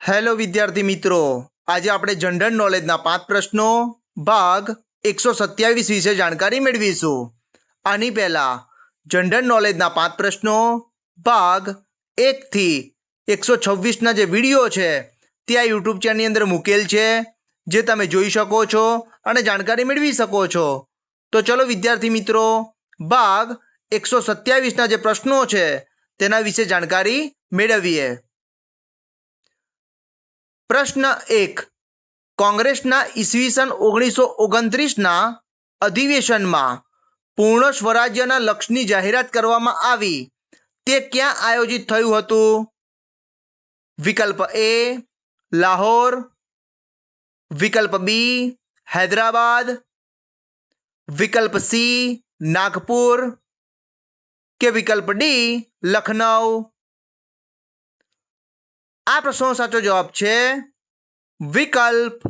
Hello વિદ્યાર્થી મિત્રો, આજે આપણે જનરલ નોલેજના 5 પ્રશ્નો ભાગ 127 વિશે જાણકારી મેળવીશું. આની પહેલા જનરલ નોલેજના 5 પ્રશ્નો ભાગ 1 થી 126ના જે વિડીયો છે તે આ યુટ્યુબ ચેનલની અંદર મૂકેલ છે, જે તમે જોઈ શકો છો અને જાણકારી મેળવી શકો છો. તો ચલો વિદ્યાર્થી મિત્રો, ભાગ 127ના જે પ્રશ્નો છે તેના વિશે જાણકારી મેળવીએ. પ્રશ્ન 1. કોંગ્રેસના ઈસવીસન 1929ના અધિવેશનમાં પૂર્ણ સ્વરાજ્યના લક્ષ્યની જાહેરાત કરવામાં આવી તે ક્યાં આયોજિત થયું હતું? વિકલ્પ એ લાહોર, વિકલ્પ બી હૈદરાબાદ, વિકલ્પ સી નાગપુર કે વિકલ્પ ડી લખનઉ. આ પ્રશ્નનો સાચો જવાબ છે વિકલ્પ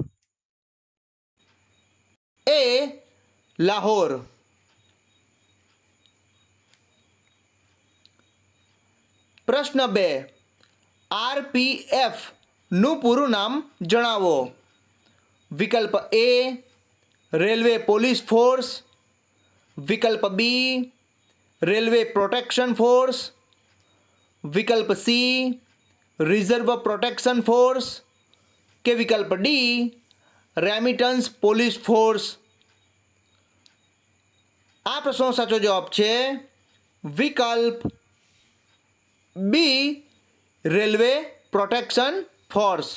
એ લાહોર. પ્રશ્ન 2. આરપીએફ નું પૂરું નામ જણાવો. વિકલ્પ એ રેલવે પોલીસ ફોર્સ, વિકલ્પ બી રેલવે પ્રોટેક્શન ફોર્સ, વિકલ્પ સી રિઝર્વ પ્રોટેક્શન ફોર્સ કે વિકલ્પ ડી રેમિટન્સ પોલીસ ફોર્સ. આ પ્રશ્નનો સાચો જવાબ છે વિકલ્પ બી રેલવે પ્રોટેક્શન ફોર્સ.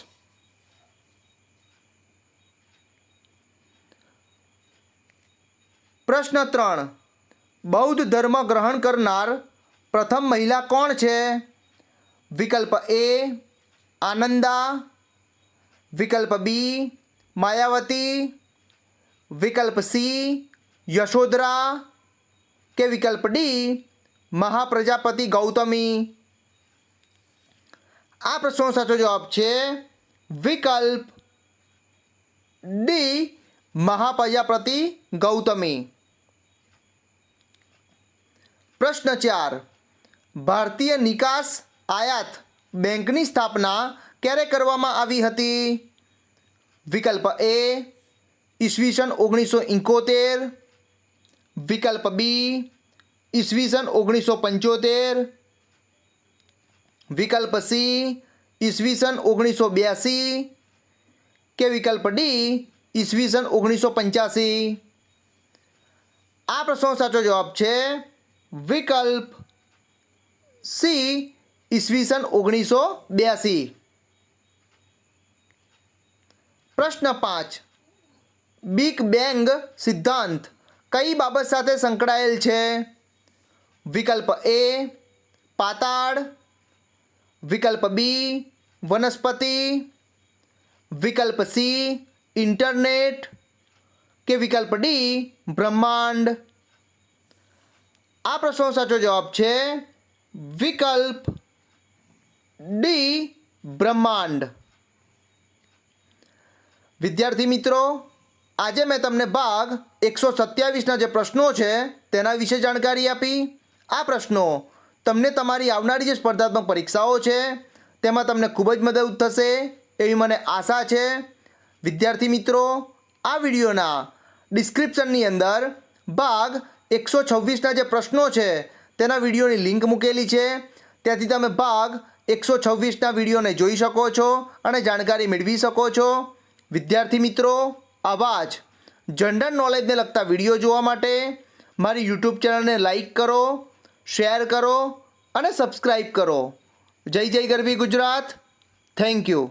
પ્રશ્ન 3. બૌદ્ધ ધર્મ ગ્રહણ કરનાર પ્રથમ મહિલા કોણ છે? વિકલ્પ એ આનંદા, વિકલ્પ બી માયાવતી, વિકલ્પ સી યશોધરા કે વિકલ્પ ડી મહાપ્રજાપતિ ગૌતમી. આ પ્રશ્નનો સાચો જવાબ છે વિકલ્પ ડી મહાપ્રજાપતિ ગૌતમી. પ્રશ્ન 4. ભારતીય નિકાસ આયાત બેંકની સ્થાપના ક્યારે કરવામાં આવી હતી? વિકલ્પ એ ઈસવીસન 1971, વિકલ્પ બી ઈસવીસન 1975, વિકલ્પ સી ઈસવીસન 1982 કે વિકલ્પ ડી ઈસવીસન 1985. આ પ્રશ્નનો સાચો જવાબ છે વિકલ્પ સી ઈસવીસન 1982. પ્રશ્ન 5. બિગ બેંગ સિદ્ધાંત કઈ બાબત સાથે સંકળાયેલ છે? વિકલ્પ એ પાતાળ, વિકલ્પ બી વનસ્પતિ, વિકલ્પ સી ઇન્ટરનેટ કે વિકલ્પ ડી બ્રહ્માંડ. આ પ્રશ્નનો સાચો જવાબ છે વિકલ્પ ડી બ્રહ્માંડ. વિદ્યાર્થી મિત્રો, આજે મેં તમને ભાગ 127ના જે પ્રશ્નો છે તેના વિશે જાણકારી આપી. આ પ્રશ્નો તમને તમારી આવનારી જે સ્પર્ધાત્મક પરીક્ષાઓ છે તેમાં તમને ખૂબ જ મદદ થશે એવી મને આશા છે. વિદ્યાર્થી મિત્રો, આ વિડીયોના ડિસ્ક્રિપ્શનની અંદર ભાગ 126ના જે પ્રશ્નો છે તેના વિડીયોની લિંક મૂકેલી છે, ત્યાંથી તમે ભાગ 126ના વિડીયોને જોઈ શકો છો અને જાણકારી મેળવી શકો છો. વિદ્યાર્થી મિત્રો, આવા જ જનરલ નોલેજને લગતા વિડીયો જોવા માટે મારી યુટ્યુબ ચેનલને લાઈક કરો, શેર કરો અને સબસ્ક્રાઈબ કરો. જય જય ગરવી ગુજરાત. Thank you.